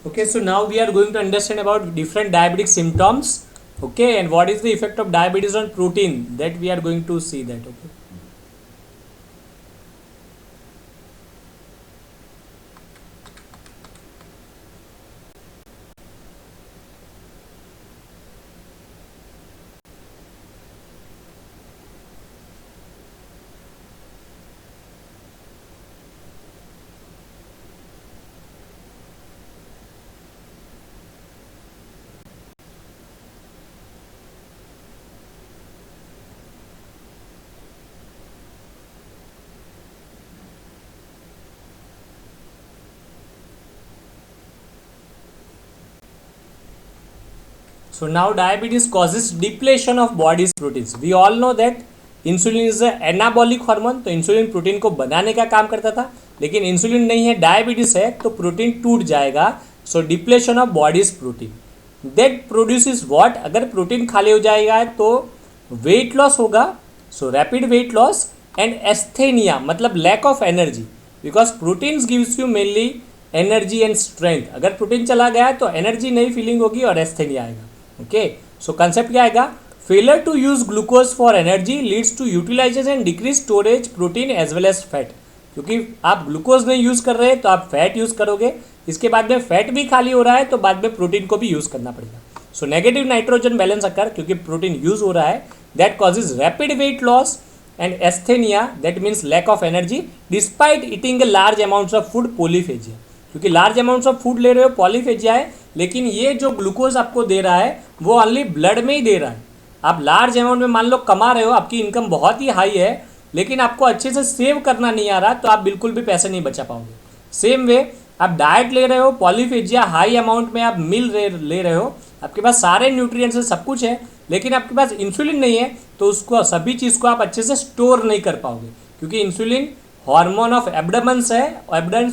Okay, so now we are going to understand about different diabetic symptoms. Okay, and what is the effect of diabetes on protein, that we are going to see that. Okay. So now diabetes causes depletion of body's proteins. We all know that insulin is anabolic hormone, तो insulin protein को बनाने का काम करता था, लेकिन insulin नहीं है, डायबिटीज है, तो प्रोटीन टूट जाएगा. So depletion of body's protein that produces what, अगर प्रोटीन खाली हो जाएगा तो वेट लॉस होगा. So rapid weight loss and asthenia, मतलब lack of energy, because proteins gives you mainly energy and strength. अगर प्रोटीन चला गया तो एनर्जी नहीं फीलिंग होगी और एस्थेनिया आएगा. ओके, सो कंसेप्ट क्या आएगा? Failure to use glucose for energy leads to utilisation and decrease storage protein as well as fat. क्योंकि आप ग्लूकोज नहीं यूज कर रहे तो आप फैट यूज करोगे, इसके बाद में फैट भी खाली हो रहा है तो बाद में प्रोटीन को भी यूज करना पड़ेगा. So negative nitrogen balance occur, क्योंकि प्रोटीन यूज हो रहा है, that causes rapid weight loss and asthenia, that means lack of energy despite eating a large amounts of food, polyphagia. क्योंकि लार्ज अमाउंट्स ऑफ फूड ले रहे हो, polyphagia है, लेकिन ये जो ग्लूकोज आपको दे रहा है वो ओनली ब्लड में ही दे रहा है. आप लार्ज अमाउंट में मान लो कमा रहे हो, आपकी इनकम बहुत ही हाई है, लेकिन आपको अच्छे से सेव करना नहीं आ रहा, तो आप बिल्कुल भी पैसे नहीं बचा पाओगे. सेम वे आप डाइट ले रहे हो, पॉलीफेजिया हाई अमाउंट में आप मिल ले रहे हो, आपके पास सारे न्यूट्रिएंट्स है, सब कुछ है, लेकिन आपके पास इंसुलिन नहीं है, तो उसको सभी चीज़ को आप अच्छे से स्टोर नहीं कर पाओगे. क्योंकि इंसुलिन हार्मोन ऑफ एब्डोमेंस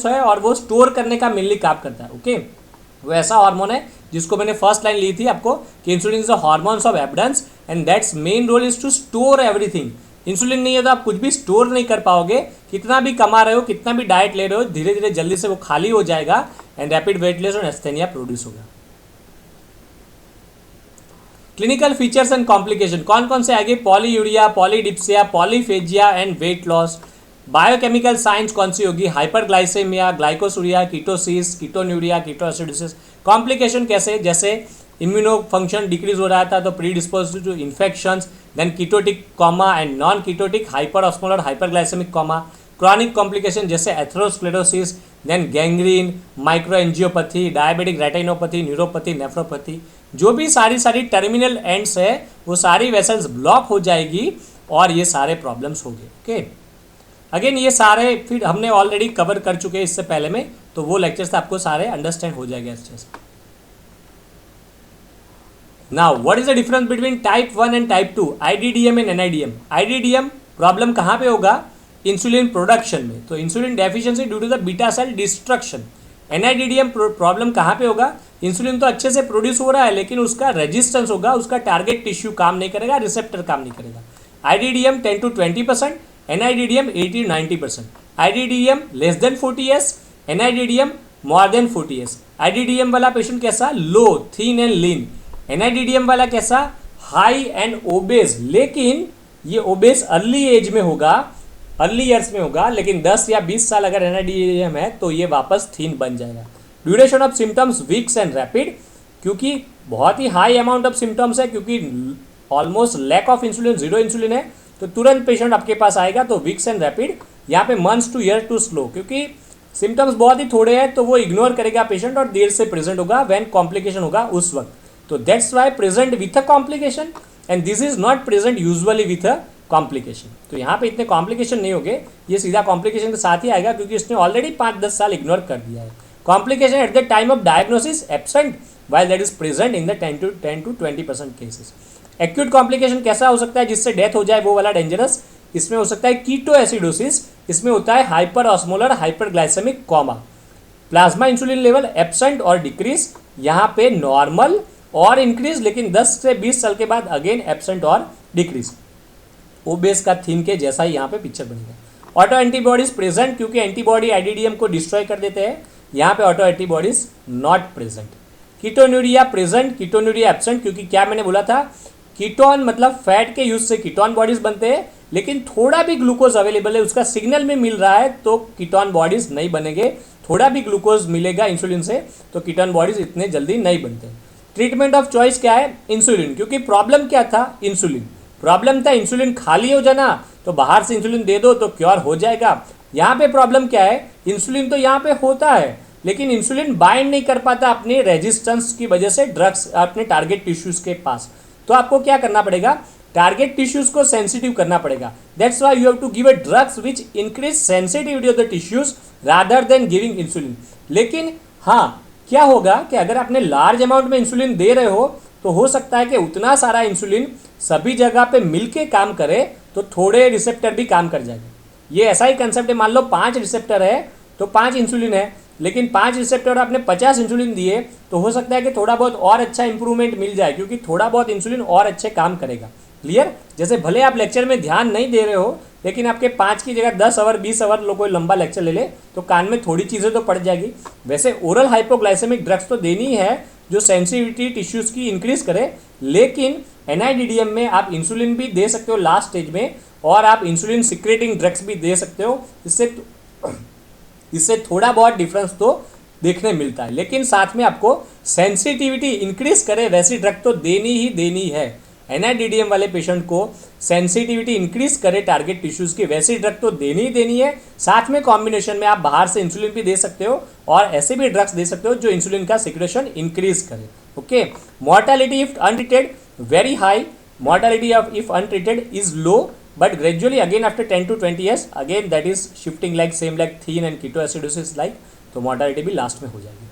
है और वो स्टोर करने का मेनली काम करता है. ओके, वो ऐसा हार्मोन है जिसको मैंने फर्स्ट लाइन ली थी आपको कि insulin is the hormones of abundance and that's main role is to store everything. Insulin नहीं है तो आप कुछ भी स्टोर नहीं कर पाओगे. कितना भी कमा रहे हो, कितना भी डाइट ले रहे हो, धीरे धीरे जल्दी से वो खाली हो जाएगा एंड रैपिड वेट लॉस और एस्थेनिया प्रोड्यूस होगा. क्लिनिकल फीचर्स एंड कॉम्प्लिकेशन कौन कौन से आएंगे? Polyuria, polydipsia, polyphagia and weight loss. Biochemical science कौन सी होगी? Hyperglycaemia, glycosuria, ketosis, ketonuria, ketoacidosis. Complication कैसे? जैसे इम्यूनो फंक्शन डिक्रीज हो रहा था तो predispose to infections, then ketotic coma and non ketotic, hyperosmolar, hyperglycaemic coma. Chronic complication जैसे atherosclerosis, then gangrene, microangiopathy, diabetic retinopathy, neuropathy, nephropathy. जो भी सारी टर्मिनल एंड्स है वो सारी वेसल्स ब्लॉक हो जाएगी और ये सारे प्रॉब्लम्स होंगे. ओके, अगेन ये सारे फिर हमने ऑलरेडी कवर कर चुके हैं इससे पहले में, तो वो लेक्चर्स आपको सारे अंडरस्टैंड हो जाएंगे अच्छे से. Now what is the difference between type 1 and type 2? IDDM and NIDM. IDDM problem कहाँ पे होगा? इंसुलिन प्रोडक्शन में, तो insulin deficiency due to the beta cell destruction. NIDDM problem कहाँ पे होगा? इंसुलिन तो अच्छे से प्रोड्यूस हो रहा है, लेकिन उसका रेजिस्टेंस होगा, उसका टारगेट टिश्यू काम नहीं करेगा, रिसेप्टर काम नहीं करेगा. IDDM 10 to 20%, NIDDM 80-90%. IDDM less than 40S, NIDDM more than 40S. IDDM वाला पेशेंट कैसा? लो, थीन एंड लीन. NIDDM वाला कैसा? हाई एंड ओबेस, लेकिन ये ओबेस अर्ली एज में होगा, अर्ली ईयर्स में होगा, लेकिन 10 या 20 साल अगर NIDDM है तो ये वापस थीन बन जाएगा. Duration of symptoms weeks and rapid, क्योंकि बहुत ही हाई अमाउंट ऑफ सिम्टम्स है, क्योंकि almost lack of insulin, zero insulin है, तो तुरंत पेशेंट आपके पास आएगा. तो वीक्स एंड रैपिड, यहाँ पे months to year to slow, क्योंकि सिम्टम्स बहुत ही थोड़े हैं तो वो इग्नोर करेगा पेशेंट और देर से प्रेजेंट होगा, व्हेन कॉम्प्लिकेशन होगा उस वक्त. तो that's why present with a complication and this is not present usually with a complication. तो यहाँ पे इतने कॉम्प्लिकेशन नहीं होंगे, ये सीधा कॉम्प्लिकेशन के साथ ही आएगा, क्योंकि इसने ऑलरेडी 5-10 साल इग्नोर कर दिया है. Complication at the time of diagnosis absent while that is present in the 10 to 20% cases. Acute complication कैसा हो सकता है जिससे डेथ हो जाए, वो वाला डेंजरस. इसमें हो सकता है कीटोएसिडोसिस, इसमें होता है hyper osmolar hyperglycaemic comma. Plasma insulin level absent और डिक्रीज, यहाँ पे नॉर्मल और इंक्रीज, लेकिन 10 से 20 साल के बाद अगेन एब्सेंट और डिक्रीज. ओबेस का थीन के जैसा ही यहाँ पे पिक्चर बनेगा. ऑटो एंटीबॉडीज प्रेजेंट, क्योंकि एंटीबॉडी आईडीडीएम को डिस्ट्रॉय कर देते हैं. यहाँ पे auto antibodies not present. Ketonuria present, ketonuria absent, क्योंकि क्या मैंने बोला था, कीटोन मतलब फैट के यूज से कीटोन बॉडीज बनते हैं, लेकिन थोड़ा भी ग्लूकोज अवेलेबल है, उसका सिग्नल में मिल रहा है तो कीटोन बॉडीज नहीं बनेंगे। थोड़ा भी ग्लूकोज मिलेगा इंसुलिन से तो कीटोन बॉडीज इतने जल्दी नहीं बनते। ट्रीटमेंट ऑफ चॉइस क्या है, इंसुलिन, क्योंकि प्रॉब्लम क्या था, इंसुलिन प्रॉब्लम था, इंसुलिन खाली हो जाना, तो बाहर से इंसुलिन दे दो तो क्योर हो जाएगा। यहाँ पे प्रॉब्लम क्या है, इंसुलिन तो यहाँ पे होता है लेकिन इंसुलिन बाइंड नहीं कर पाता अपने रेजिस्टेंस की वजह से ड्रग्स अपने टारगेट टिश्यूज के पास। तो आपको क्या करना पड़ेगा, टारगेट टिश्यूज को सेंसिटिव करना पड़ेगा। That's why you have to give a drugs which increase sensitivity of the tissues rather than giving insulin. लेकिन हाँ, क्या होगा कि अगर आपने लार्ज अमाउंट में इंसुलिन दे रहे हो तो सकता है कि उतना सारा इंसुलिन सभी जगह पे मिलके काम करे तो थोड़े रिसेप्टर भी काम कर जाएंगे। ये ऐसा ही कंसेप्ट है, मान लो 5 रिसेप्टर है तो 5 इंसुलिन है, लेकिन 5 रिसेप्टर आपने 50 इंसुलिन दिए तो हो सकता है कि थोड़ा बहुत और अच्छा इंप्रूवमेंट मिल जाए, क्योंकि थोड़ा बहुत इंसुलिन और अच्छे काम करेगा। क्लियर? जैसे भले आप लेक्चर में ध्यान नहीं दे रहे हो लेकिन आपके 5 की जगह 10 आवर 20 आवर लोग कोई लंबा लेक्चर ले ले तो कान में थोड़ी चीज़ें तो पड़ जाएगी। वैसे ओरल हाइपोग्लाइसेमिक ड्रग्स तो देनी है जो सेंसिटिविटी टिश्यूज़ की इंक्रीज करे, लेकिन एनआईडीडीएम में आप इंसुलिन भी दे सकते हो लास्ट स्टेज में, और आप इंसुलिन सिक्रेटिंग ड्रग्स भी दे सकते हो। इससे थोड़ा बहुत डिफरेंस तो देखने मिलता है, लेकिन साथ में आपको सेंसिटिविटी इंक्रीज करे वैसी ड्रग तो देनी ही देनी है। एनआईडीडीएम वाले पेशेंट को सेंसिटिविटी इंक्रीज करे टारगेट टिश्यूज की वैसी ड्रग तो देनी ही देनी है। साथ में कॉम्बिनेशन में आप बाहर से इंसुलिन भी दे सकते हो और ऐसे भी ड्रग्स दे सकते हो जो इंसुलिन का सिक्रेशन इंक्रीज करे। Okay, mortality if untreated very high, mortality of if untreated is low, but gradually again after 10 to 20 years again that is shifting like same like thin and ketoacidosis like, तो mortality भी last में हो जाएगी।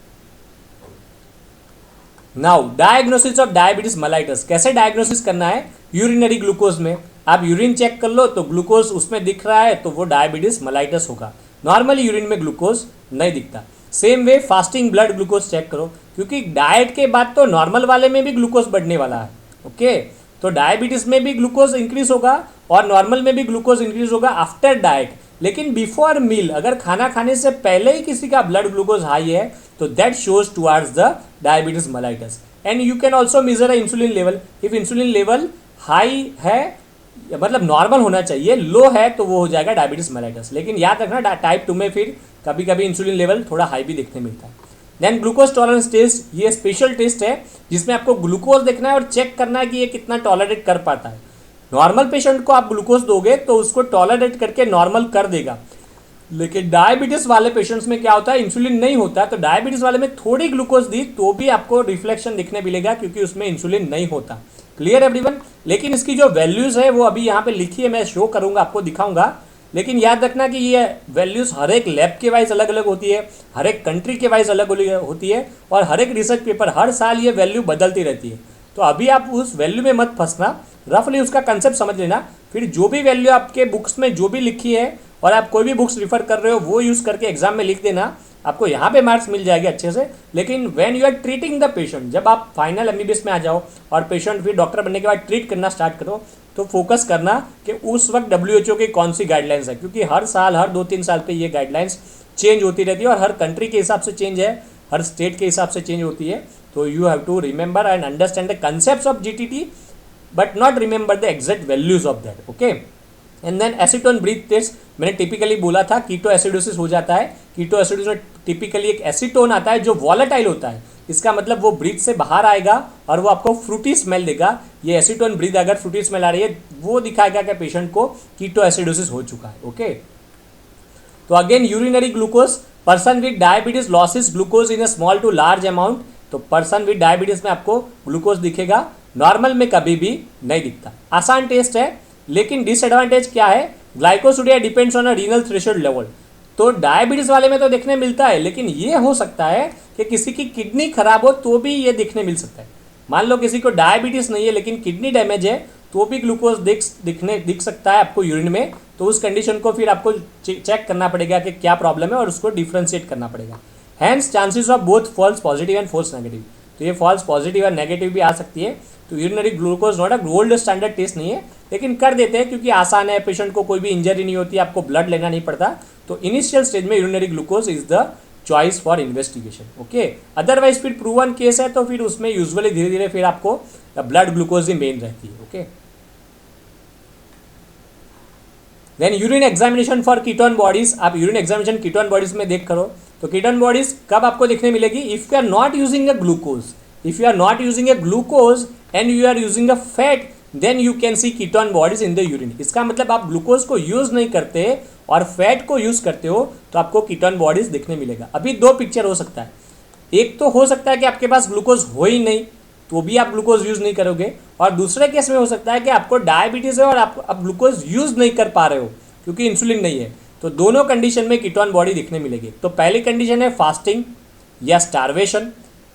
Now diagnosis of diabetes mellitus, कैसे diagnosis करना है, urinary glucose में आप यूरिन चेक कर लो तो ग्लूकोज उसमें दिख रहा है तो वो डायबिटीज मेलाइटस होगा। नॉर्मली यूरिन में ग्लूकोज नहीं दिखता। Same way fasting blood glucose check करो, क्योंकि डाइट के बाद तो नॉर्मल वाले में भी ग्लूकोज बढ़ने वाला है। ओके, तो डायबिटीज में भी ग्लूकोज इंक्रीज होगा और नॉर्मल में भी ग्लूकोज इंक्रीज होगा आफ्टर डाइट, लेकिन बिफोर मील अगर खाना खाने से पहले ही किसी का ब्लड ग्लूकोज हाई है तो that shows towards the diabetes mellitus. And you can also measure insulin level, if insulin level high है मतलब नॉर्मल होना चाहिए, लो है तो वो हो जाएगा डायबिटीज मेलाइटस। लेकिन याद रखना टाइप 2 में फिर कभी कभी इंसुलिन लेवल थोड़ा हाई भी देखने मिलता है। देन ग्लूकोज टॉलरेंस टेस्ट, ये स्पेशल टेस्ट है जिसमें आपको ग्लूकोज देखना है और चेक करना है कि ये कितना टॉलरेट कर पाता है। नॉर्मल पेशेंट को आप ग्लूकोज दोगे तो उसको टॉलरेट करके नॉर्मल कर देगा, लेकिन डायबिटीज वाले पेशेंट्स में क्या होता है, इंसुलिन नहीं होता, तो डायबिटीज वाले में थोड़ी ग्लूकोज दी तो भी आपको रिफ्लेक्शन दिखने मिलेगा क्योंकि उसमें इंसुलिन नहीं होता। Clear everyone? लेकिन इसकी जो वैल्यूज है वो अभी यहाँ पे लिखी है, मैं शो करूंगा, आपको दिखाऊंगा, लेकिन याद रखना कि ये वैल्यूज हर एक लैब के वाइज अलग अलग होती है, हर एक कंट्री के वाइज अलग अलग होती है, और हर एक रिसर्च पेपर हर साल ये वैल्यू बदलती रहती है। तो अभी आप उस वैल्यू में मत फंसना, रफली उसका कंसेप्ट समझ लेना, फिर जो भी वैल्यू आपके बुक्स में जो भी लिखी है और आप कोई भी बुक्स रिफर कर रहे हो वो यूज़ करके एग्जाम में लिख देना, आपको यहाँ पे मार्क्स मिल जाएंगे अच्छे से। लेकिन when you are treating the patient, जब आप फाइनल एमबीबीएस में आ जाओ और पेशेंट फिर डॉक्टर बनने के बाद ट्रीट करना स्टार्ट करो, तो फोकस करना कि उस वक्त WHO की कौन सी गाइडलाइंस है, क्योंकि हर साल हर 2-3 साल पे ये गाइडलाइंस चेंज होती रहती है और हर कंट्री के हिसाब से चेंज है, हर स्टेट के हिसाब से चेंज होती है। तो you have to remember and understand the concepts of GTT but not remember the exact values of that. Okay, and then acetone breath test, मैंने टिपिकली बोला था कीटो एसिडोसिस हो जाता है। कीटो एसिडोसिस में टिपिकली एक एसीटोन आता है जो वॉलेटाइल होता है, इसका मतलब वो ब्रीथ से बाहर आएगा और वो आपको फ्रूटी स्मेल देगा। ये एसीटोन ब्रीथ अगर फ्रूटी स्मेल आ रही है वो दिखाएगा कि पेशेंट को कीटो एसिडोसिस हो चुका है। ओके, तो again urinary glucose, person with diabetes loses glucose in a small to large amount, तो पर्सन विद डायबिटीज में आपको ग्लूकोज दिखेगा, नॉर्मल में कभी भी नहीं दिखता। आसान टेस्ट है, लेकिन डिसएडवांटेज क्या है, glycosuria depends on a renal threshold level, तो डायबिटीज वाले में तो देखने मिलता है, लेकिन ये हो सकता है कि किसी की किडनी खराब हो तो भी ये दिखने मिल सकता है। मान लो किसी को डायबिटीज नहीं है लेकिन किडनी डैमेज है तो भी ग्लूकोज दिख सकता है आपको यूरिन में, तो उस कंडीशन को फिर आपको चेक करना पड़ेगा कि क्या प्रॉब्लम है और उसको डिफ्रेंशिएट करना पड़ेगा। Hence chances of both false positive and false negative, तो ये फॉल्स पॉजिटिव और नेगेटिव भी आ सकती है। तो urinary glucose not a gold standard test नहीं है, लेकिन कर देते हैं क्योंकि आसान है, पेशेंट को कोई भी इंजरी नहीं होती, आपको ब्लड लेना नहीं पड़ता, तो इनिशियल स्टेज में urinary glucose is the choice for investigation. Okay, otherwise फिर प्रूवन केस है तो फिर उसमें यूजुअली धीरे धीरे फिर आपको ब्लड ग्लूकोज ही मेन रहती है। Okay, then urine examination for ketone bodies. आप यूरिन एग्जामिनेशन कीटोन बॉडीज में देख करो तो कीटोन बॉडीज कब आपको देखने मिलेगी? If you are not using a glucose, if you are not using a glucose and you are using a fat, then you can see ketone bodies in the urine. इसका मतलब आप glucose को use नहीं करते और fat को use करते हो तो आपको कीटोन बॉडीज दिखने मिलेगा। अभी दो पिक्चर हो सकता है, एक तो हो सकता है कि आपके पास ग्लूकोज हो ही नहीं तो भी आप ग्लूकोज यूज नहीं करोगे, और दूसरे केस में हो सकता है कि आपको डायबिटीज है और आप ग्लूकोज यूज नहीं कर पा रहे हो क्योंकि इंसुलिन नहीं है। तो दोनों कंडीशन में कीटोन बॉडी दिखने मिलेगी। तो पहली कंडीशन है फास्टिंग या स्टारवेशन।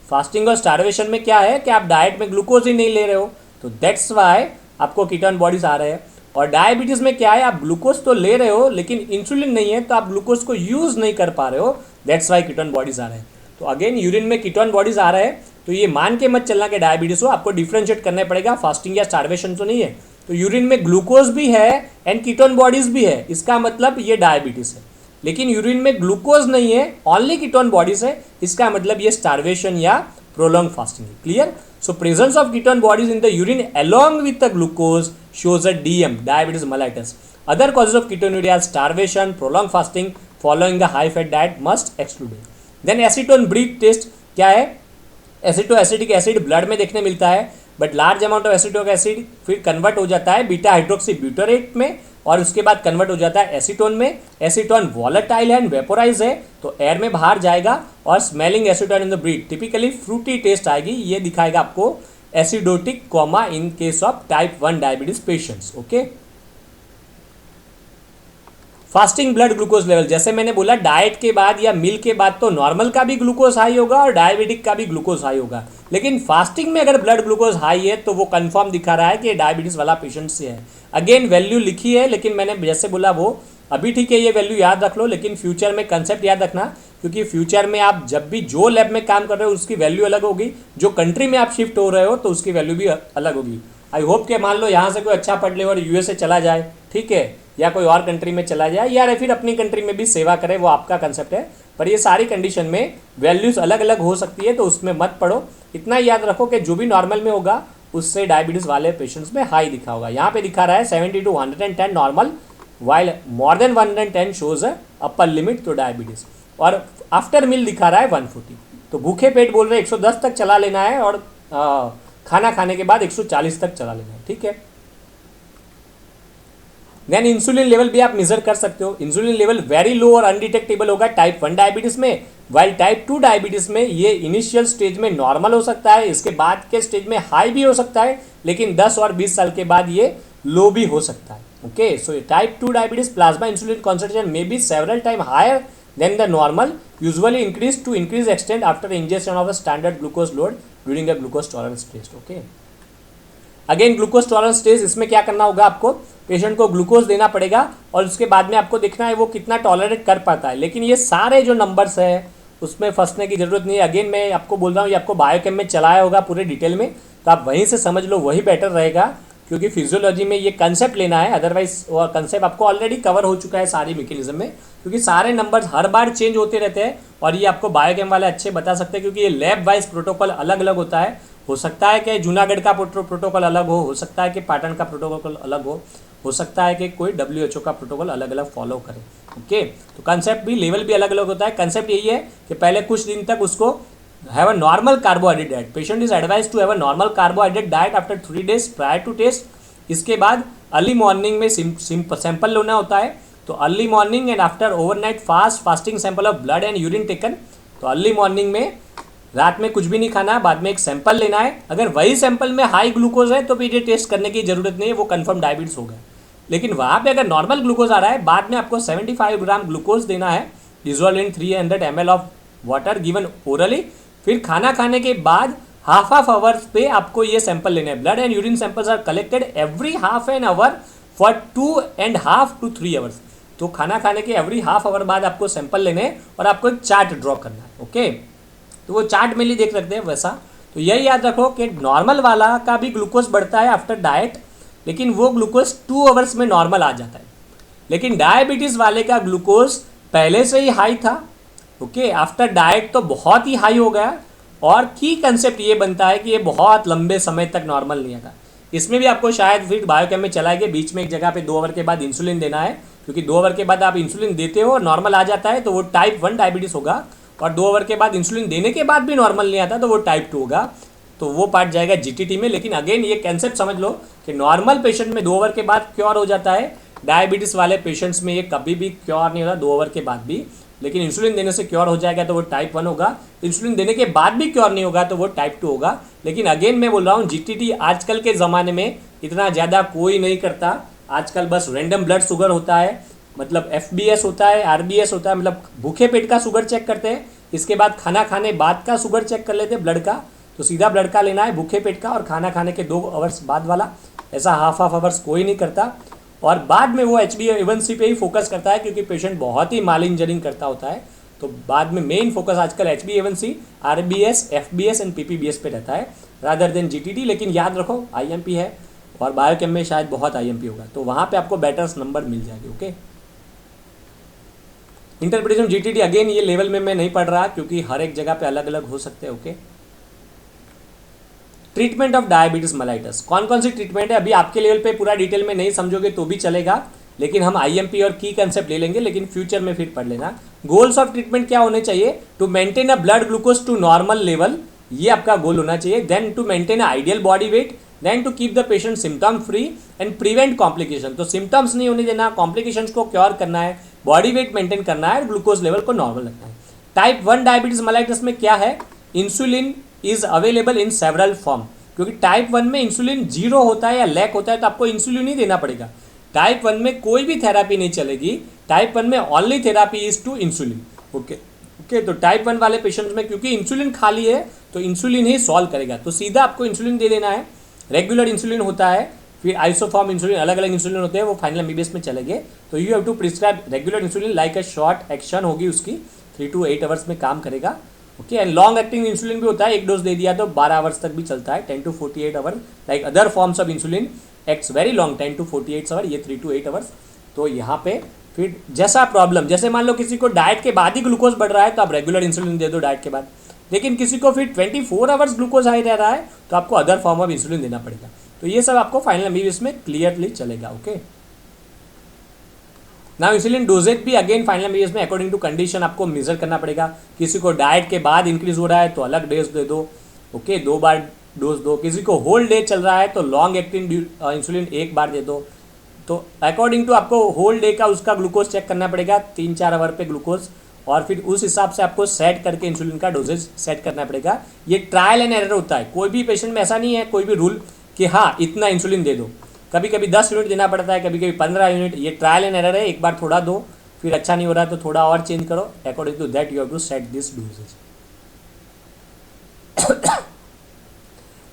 फास्टिंग और स्टारवेशन में क्या है कि आप डाइट में ग्लूकोज ही नहीं ले रहे हो, तो दैट्स वाई आपको कीटोन बॉडीज आ रहे हैं। और डायबिटीज में क्या है, आप ग्लूकोज तो ले रहे हो लेकिन इंसुलिन नहीं है तो आप ग्लूकोज को यूज नहीं कर पा रहे हो, दैट्स वाई कीटोन बॉडीज आ रहे हैं। तो अगेन यूरिन में कीटोन बॉडीज आ रहे हैं तो ये मान के मत चलना कि डायबिटीज हो, आपको डिफ्रेंशिएट करना पड़ेगा, फास्टिंग या स्टारवेशन तो नहीं है। तो यूरिन में ग्लूकोज भी है एंड कीटोन बॉडीज भी है, इसका मतलब ये डायबिटीज है। लेकिन यूरिन में ग्लूकोज नहीं है, ओनली कीटोन बॉडीज है, इसका मतलब ये स्टारवेशन या प्रोलॉन्ग फास्टिंग है। Clear? So presence of ketone bodies in the urine along with the glucose shows a DM, diabetes mellitus. Other causes of ketonuria, starvation, prolonged fasting following a high fat diet must excluded. Then acetone breath test क्या है? एसिटोएसिटिक acid blood में देखने मिलता है, but large amount of acetic acid फिर convert हो जाता है बीटा हाइड्रोक्सी ब्यूटारेट में और उसके बाद कन्वर्ट हो जाता है एसीटोन में। एसीटोन वॉलेटाइल एंड वेपोराइज है तो एयर में बाहर जाएगा और smelling acetone in the breath typically fruity taste आएगी, ये दिखाएगा आपको acidotic coma in case of type 1 diabetes patients. Okay, fasting blood glucose level, जैसे मैंने बोला डाइट के बाद या मील के बाद तो नॉर्मल का भी ग्लूकोज हाई होगा और डायबिटिक का भी ग्लूकोज हाई होगा, लेकिन फास्टिंग में अगर ब्लड ग्लूकोज हाई है तो वो कंफर्म दिखा रहा है कि डायबिटीज वाला पेशेंट से है। अगेन वैल्यू लिखी है लेकिन मैंने जैसे बोला वो अभी ठीक है, ये वैल्यू याद रख लो, लेकिन फ्यूचर में कंसेप्ट याद रखना, क्योंकि फ्यूचर में आप जब भी जो लैब में काम कर रहे हो उसकी वैल्यू अलग होगी, जो कंट्री में आप शिफ्ट हो रहे हो तो उसकी वैल्यू भी अलग होगी। आई होप कि मान लो यहाँ से कोई अच्छा पढ़ ले और यूएसए चला जाए, ठीक है, या कोई और कंट्री में चला जाए या फिर अपनी कंट्री में भी सेवा करे, वो आपका कंसेप्ट है, पर ये सारी कंडीशन में वैल्यूज अलग अलग हो सकती है तो उसमें मत पढ़ो। इतना याद रखो कि जो भी नॉर्मल में होगा उससे डायबिटीज़ वाले पेशेंट्स में हाई दिखा होगा। यहाँ पे दिखा रहा है 70 to 110 normal, while more than 110 shows upper limit तो डायबिटीज़, और आफ्टर मील दिखा रहा है 140। तो भूखे पेट बोल रहे 110 तक चला लेना है और खाना खाने के बाद 140 तक चला लेना है, ठीक है। देन इंसुलिन लेवल भी आप मेजर कर सकते हो। इंसुलिन लेवल वेरी लो और अनडिटेक्टेबल होगा टाइप 1 डायबिटीज में, वाइल टाइप 2 डायबिटीज में ये इनिशियल स्टेज में नॉर्मल हो सकता है, इसके बाद के स्टेज में हाई भी हो सकता है, लेकिन 10 और 20 साल के बाद ये लो भी हो सकता है। Okay, so type 2 diabetes plasma insulin concentration may be several time higher than the normal, usually increase to increase extent after injection of a standard glucose load during a glucose tolerance test. Okay, again glucose tolerance test, इसमें क्या करना होगा, आपको patient को glucose देना पड़ेगा और उसके बाद में आपको देखना है वो कितना टॉलरेट कर पाता है। लेकिन ये सारे जो नंबर्स है उसमें फंसने की जरूरत नहीं है। अगेन मैं आपको बोल रहा हूँ, ये आपको बायोकेम में चलाया होगा पूरे डिटेल में, तो आप वहीं से समझ लो, वही बेटर रहेगा, क्योंकि फिजियोलॉजी में ये कंसेप्ट लेना है, अदरवाइज वो कंसेप्ट आपको ऑलरेडी कवर हो चुका है सारी मैकेनिज्म में, क्योंकि सारे नंबर्स हर बार चेंज होते रहते हैं और ये आपको बायोकेम वाले अच्छे बता सकते हैं, क्योंकि ये लैब वाइज प्रोटोकॉल अलग अलग होता है। हो सकता है कि जूनागढ़ का प्रोटोकॉल अलग हो सकता है कि पाटन का प्रोटोकॉल अलग हो सकता है कि कोई WHO का प्रोटोकॉल अलग अलग फॉलो करे। ओके, तो कंसेप्ट भी लेवल भी अलग अलग होता है। कंसेप्ट यही है कि पहले कुछ दिन तक उसको have a normal carbohydrate diet, patient is advise to have a normal carbohydrate diet after 3 days prior to test. इसके बाद अर्ली मॉर्निंग में सैंपल लेना होता है, तो early morning and after overnight fasting sample of blood and urine taken. तो early morning में रात में कुछ भी नहीं खाना, बाद में एक सैंपल लेना है। अगर वही सैंपल में हाई ग्लूकोज है तो फिर ये टेस्ट करने की जरूरत नहीं है, वो कंफर्म डायबिटीज होगा। लेकिन वहाँ पे अगर नॉर्मल ग्लूकोज आ रहा है, बाद में आपको 75 ग्राम ग्लूकोज देना है dissolve in 300 ml of water given orally. फिर खाना खाने के बाद हाफ आवर्स पे आपको ये सैंपल लेने हैं। Blood and urine samples are collected every half an hour for 2.5 to 3 hours। तो खाना खाने के एवरी हाफ आवर बाद आपको सैंपल लेने हैं और आपको एक चार्ट ड्रॉ करना है। ओके, तो वो चार्ट में देख सकते हैं वैसा। तो यही याद रखो कि नॉर्मल वाला का भी ग्लूकोज बढ़ता है आफ्टर डाइट, लेकिन वो ग्लूकोज 2 hours में नॉर्मल आ जाता है। लेकिन डायबिटीज़ वाले का ग्लूकोज पहले से ही हाई था, ओके आफ्टर डाइट तो बहुत ही हाई हो गया, और की कंसेप्ट ये बनता है कि ये बहुत लंबे समय तक नॉर्मल नहीं आता। इसमें भी आपको शायद फिर बायोकेम में चला गया, बीच में एक जगह पे 2 आवर के बाद इंसुलिन देना है, क्योंकि 2 आवर के बाद आप इंसुलिन देते हो और नॉर्मल आ जाता है तो वो टाइप 1 डायबिटीज़ होगा, और 2 आवर के बाद इंसुलिन देने के बाद भी नॉर्मल नहीं आता तो वो टाइप 2 होगा। तो वो पार्ट जाएगा जीटीटी में। लेकिन अगेन ये कंसेप्ट समझ लो कि नॉर्मल पेशेंट में 2 आवर के बाद क्योर हो जाता है, डायबिटीज़ वाले पेशेंट्स में ये कभी भी क्योर नहीं होता 2 आवर के बाद भी। लेकिन इंसुलिन देने से क्योर हो जाएगा तो वो टाइप 1 होगा, इंसुलिन देने के बाद भी क्योर नहीं होगा तो वो टाइप 2 होगा। लेकिन अगेन मैं बोल रहा हूँ जीटीटी आजकल के ज़माने में इतना ज़्यादा कोई नहीं करता। आजकल बस रैंडम ब्लड शुगर होता है, मतलब एफबीएस होता है, आरबीएस होता है, मतलब भूखे पेट का शुगर चेक करते हैं, इसके बाद खाना खाने बाद का शुगर चेक कर लेते हैं ब्लड का। तो सीधा ब्लड का लेना है भूखे पेट का, और खाना खाने के 2 आवर्स बाद वाला, ऐसा हाफ आवर्स कोई नहीं करता। और बाद में वो HbA1c पे ही फोकस करता है, क्योंकि पेशेंट बहुत ही माल इंजरिंग करता होता है। तो बाद में मेन फोकस आजकल HbA1c, RBS, FBS and PPBS पे रहता है रादर देन जीटीटी। लेकिन याद रखो आईएमपी है, और बायोकेम में शायद बहुत आईएमपी होगा, तो वहाँ पे आपको बेटर नंबर मिल जाएगी। ओके, इंटरप्रिटेशन जीटीटी अगेन ये लेवल में मैं नहीं पढ़ रहा, क्योंकि हर एक जगह पे अलग अलग हो सकते हैं। Okay, treatment of diabetes mellitus, कौन कौन सी ट्रीटमेंट है, अभी आपके लेवल पे पूरा डिटेल में नहीं समझोगे तो भी चलेगा, लेकिन हम आईएमपी और की कंसेप्ट ले लेंगे, लेकिन फ्यूचर में फिर पढ़ लेना। गोल्स ऑफ ट्रीटमेंट क्या होने चाहिए, to maintain a blood glucose to normal level, ये आपका गोल होना चाहिए। Then to maintain a ideal body weight, then to keep the patient symptom free and prevent complication, तो सिम्टम्स नहीं होने देना, कॉम्प्लिकेशंस को क्योर करना है, बॉडी वेट मेंटेन करना है, ग्लूकोज लेवल को नॉर्मल रखना है। टाइप 1 डायबिटीज मेलाइटस में क्या है, insulin is available in several form, क्योंकि टाइप 1 में इंसुलिन जीरो होता है या लैक होता है तो आपको इंसुलिन ही देना पड़ेगा। टाइप 1 में कोई भी थेरापी नहीं चलेगी, टाइप 1 में only therapy is to insulin. Okay okay, तो टाइप 1 वाले पेशेंट्स में क्योंकि इंसुलिन खाली है तो इंसुलिन ही सॉल्व करेगा, तो सीधा आपको इंसुलिन दे देना है। रेगुलर इंसुलिन होता है, फिर आइसोफॉर्म इंसुलिन, अलग अलग इंसुलिन होते हैं, वो फाइनल एमबीबीएस में चलेंगे। तो you have to prescribe regular insulin like a short action होगी उसकी, 3 to 8 आवर्स में काम करेगा। Okay, and long acting insulin भी होता है, एक डोज दे दिया तो 12 आवर्स तक भी चलता है, 10 to 48 hour, like other forms of insulin acts very long, 10 to 48 hour, ये 3 to 8 आवर्स। तो यहाँ पे फिर जैसा प्रॉब्लम, जैसे मान लो किसी को डाइट के बाद ही ग्लूकोज बढ़ रहा है तो आप रेगुलर इंसुलिन दे दो डाइट के बाद, लेकिन किसी को फिर 24 आवर्स ग्लूकोज हाई रह रहा है तो आपको अदर फॉर्म ऑफ इंसुलिन देना पड़ेगा। तो ये सब आपको फाइनल एमबीबीएस में क्लियरली चलेगा। ओके, नाउ इंसुलिन डोजेज भी अगेन फाइनल एमबीबीएस में अकॉर्डिंग टू कंडीशन आपको मेजर करना पड़ेगा। किसी को डाइट के बाद इंक्रीज हो रहा है तो अलग डोज दे दो, ओके, 2 बार डोज दो। किसी को होल डे चल रहा है तो लॉन्ग एक्टिंग इंसुलिन 1 बार दे दो। तो अकॉर्डिंग टू आपको होल डे का उसका ग्लूकोज चेक करना पड़ेगा, 3-4 आवर पे ग्लूकोज, और फिर उस हिसाब से आपको सेट करके इंसुलिन का डोजेज सेट करना पड़ेगा। ये ट्रायल एंड एरर होता है, कोई भी पेशेंट में ऐसा नहीं है कोई भी रूल कि हाँ इतना इंसुलिन दे दो, कभी कभी 10 यूनिट देना पड़ता है, कभी कभी 15 यूनिट, ये ट्रायल एंड एरर है। एक बार थोड़ा दो, फिर अच्छा नहीं हो रहा तो थोड़ा और चेंज करो, according to that you have to set this doses.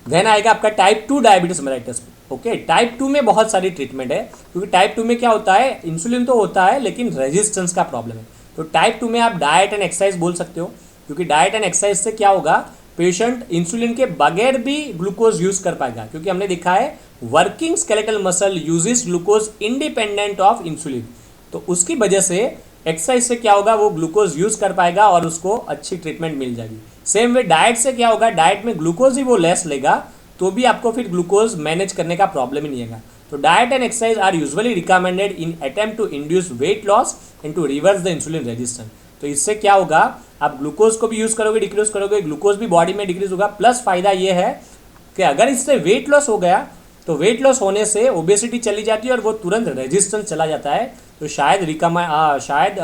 Then आएगा आपका type 2 diabetes mellitus. Okay, type 2 में बहुत सारी ट्रीटमेंट है, क्योंकि टाइप 2 में क्या होता है, इंसुलिन तो होता है लेकिन रेजिस्टेंस का प्रॉब्लम है। तो टाइप 2 में आप डाइट एंड एक्सरसाइज बोल सकते हो, क्योंकि डाइट एंड एक्सरसाइज से क्या होगा, पेशेंट इंसुलिन के बगैर भी ग्लूकोज यूज कर पाएगा, क्योंकि हमने देखा है working skeletal muscle uses glucose independent of insulin. तो उसकी वजह से एक्सरसाइज से क्या होगा, वो ग्लूकोज यूज कर पाएगा और उसको अच्छी ट्रीटमेंट मिल जाएगी। सेम वे डाइट से क्या होगा, डाइट में ग्लूकोज ही वो लेस लेगा तो भी आपको फिर ग्लूकोज मैनेज करने का प्रॉब्लम ही नहीं आएगा। तो diet and exercise are usually recommended in attempt to induce weight loss and to reverse the insulin resistance. तो इससे क्या होगा, आप ग्लूकोज को भी यूज करोगे, डिक्रीज करोगे, ग्लूकोज भी बॉडी में डिक्रीज होगा। प्लस फायदा ये है कि अगर इससे वेट लॉस हो गया तो वेट लॉस होने से ओबेसिटी चली जाती है और वो तुरंत रेजिस्टेंस चला जाता है, तो शायद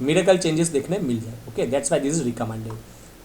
मिरेकल चेंजेस देखने मिल जाए। Okay, that's why this is recommended.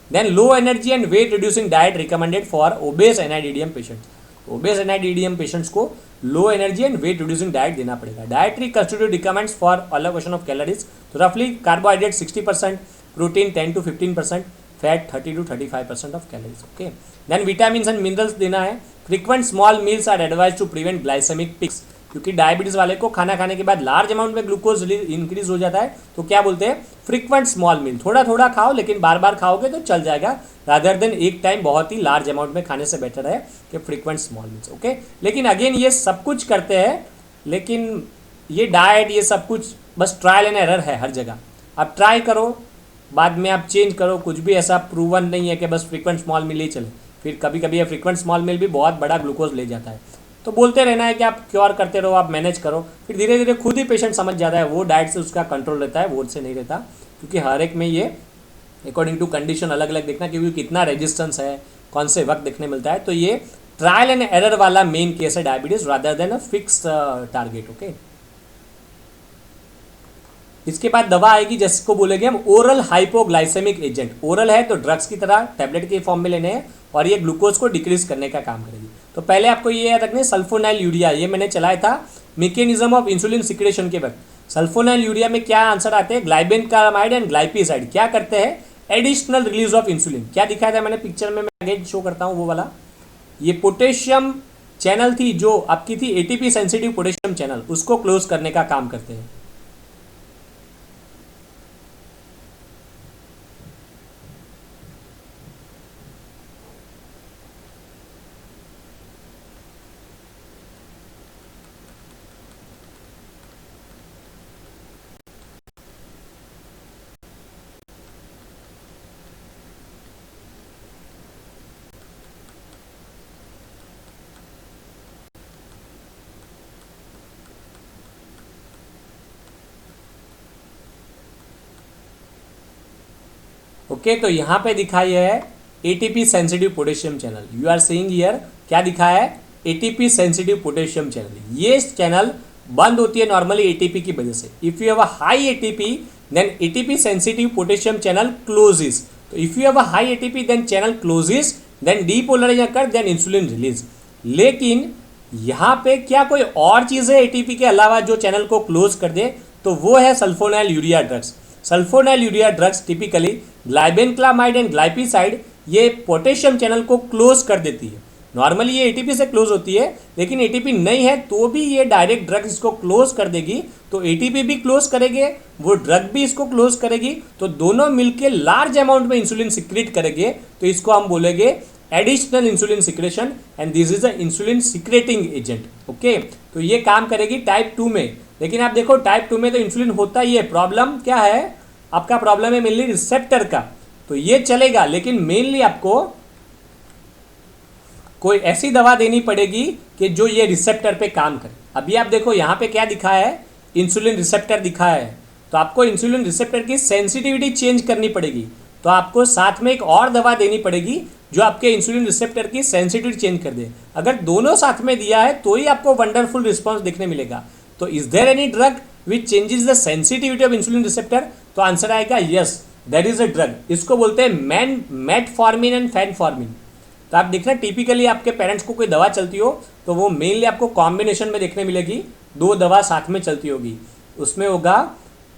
Then low energy and weight reducing diet recommended for obese NIDDM patients. Obese NIDDM patients को low energy and weight reducing diet देना पड़ेगा। Dietary constitute recommends for allocation of calories, तो रफली carbohydrate 60%, protein 10 to 15%, fat 30 to 35% of calories. Okay, then vitamin and minerals देना है। Frequent small meals are advise to prevent glycaemic pics, क्योंकि diabetes वाले को खाना खाने के बाद लार्ज अमाउंट में ग्लूकोज इंक्रीज हो जाता है, तो क्या बोलते हैं, फ्रीक्वेंट स्मॉल मील, थोड़ा थोड़ा खाओ लेकिन बार बार खाओगे तो चल जाएगा, रादर देन एक टाइम बहुत ही लार्ज अमाउंट में खाने से बेटर है कि फ्रीक्वेंट स्मॉल मील्स। ओके, लेकिन अगेन ये सब कुछ करते हैं, लेकिन ये डाइट ये सब कुछ बस ट्रायल एंड एरर है हर जगह। आप ट्राई करो, बाद में आप चेंज करो, कुछ भी ऐसा प्रूवन नहीं है कि बस फ्रीक्वेंट स्मॉल मिल ही चले। फिर कभी कभी ये फ्रीक्वेंट स्मॉल मिल भी बहुत बड़ा ग्लूकोज ले जाता है। तो बोलते रहना है कि आप क्योर करते रहो, आप मैनेज करो, फिर धीरे धीरे खुद ही पेशेंट समझ जाता है। वो डाइट से उसका कंट्रोल रहता है, वो से नहीं रहता, क्योंकि हर एक में ये अकॉर्डिंग टू कंडीशन अलग अलग देखना, क्योंकि कितना रेजिस्टेंस है, कौन से वक्त देखने मिलता है। तो ये ट्रायल एंड एरर वाला मेन केस है diabetes, rather than a fix target. Okay, इसके बाद दवा आएगी जिसको बोलेंगे हम ओरल हाइपोग्लाइसेमिक एजेंट। ओरल है तो ड्रग्स की तरह टैबलेट के फॉर्म में लेने हैं, और ये ग्लूकोज को डिक्रीज करने का काम करेगी। तो पहले आपको ये याद रखना है, सल्फोनाइल यूरिया, ये मैंने चलाया था मैकेनिज्म ऑफ इंसुलिन सिक्रेशन के वक्त। सल्फोनाइल यूरिया में क्या आंसर आते हैं, ग्लाइबेनकामाइड एंड ग्लाइपिसाइड क्या करते हैं, एडिशनल रिलीज ऑफ इंसुलिन। क्या दिखाया था मैंने पिक्चर में, मैं अगेन शो करता हूँ वो वाला, ये पोटेशियम चैनल थी जो आपकी थी एटीपी सेंसिटिव पोटेशियम चैनल, उसको क्लोज करने का काम करते हैं। ओके, तो यहाँ पे दिखाई है ATP sensitive potassium channel, you are seeing here, क्या दिखा है, एटीपी सेंसिटिव पोटेशियम चैनल। ये चैनल बंद होती है नॉर्मली एटीपी की वजह से। If you have a high ATP then ATP sensitive potassium channel closes. तो if you have a high ATP then channel closes, then depolarize कर, देन इंसुलिन रिलीज। लेकिन यहाँ पे क्या कोई और चीज़ है एटीपी के अलावा जो चैनल को क्लोज कर दे, तो वो है sulfonyl urea drugs. Sulfonyl urea drugs typically glibenclamide and glipizide ये पोटेशियम चैनल को क्लोज कर देती है। नॉर्मली ये एटीपी से क्लोज होती है, लेकिन एटीपी नहीं है तो भी ये डायरेक्ट ड्रग इसको क्लोज कर देगी। तो एटीपी भी क्लोज करेंगे, वो ड्रग भी इसको क्लोज करेगी, तो दोनों मिलके लार्ज अमाउंट में इंसुलिन सिक्रेट करेंगे। तो इसको हम बोलेंगे additional insulin secretion, and this is a insulin secreting agent. Okay, तो ये काम करेगी टाइप 2 में। लेकिन आप देखो टाइप 2 में तो इंसुलिन होता ही है, प्रॉब्लम क्या है, आपका प्रॉब्लम है मेनली रिसेप्टर का। तो ये चलेगा, लेकिन मेनली आपको कोई ऐसी दवा देनी पड़ेगी कि जो ये रिसेप्टर पे काम करे। अभी आप देखो यहाँ पे क्या दिखा है, इंसुलिन रिसेप्टर दिखा है, तो आपको इंसुलिन रिसेप्टर की सेंसिटिविटी चेंज करनी पड़ेगी। तो आपको साथ में एक और दवा देनी पड़ेगी जो आपके इंसुलिन रिसेप्टर की सेंसिटिविटी चेंज कर दे। अगर दोनों साथ में दिया है तो ही आपको वंडरफुल रिस्पॉन्स देखने मिलेगा। तो is there any drug which changes the sensitivity of insulin receptor? तो आंसर आएगा yes, there is a drug. इसको बोलते हैं मेटफॉर्मिन एंड फैनफॉर्मिन। तो आप देखना टिपिकली आपके पेरेंट्स को कोई दवा चलती हो तो वो मेनली आपको कॉम्बिनेशन में देखने मिलेगी, दो दवा साथ में चलती होगी। उसमें होगा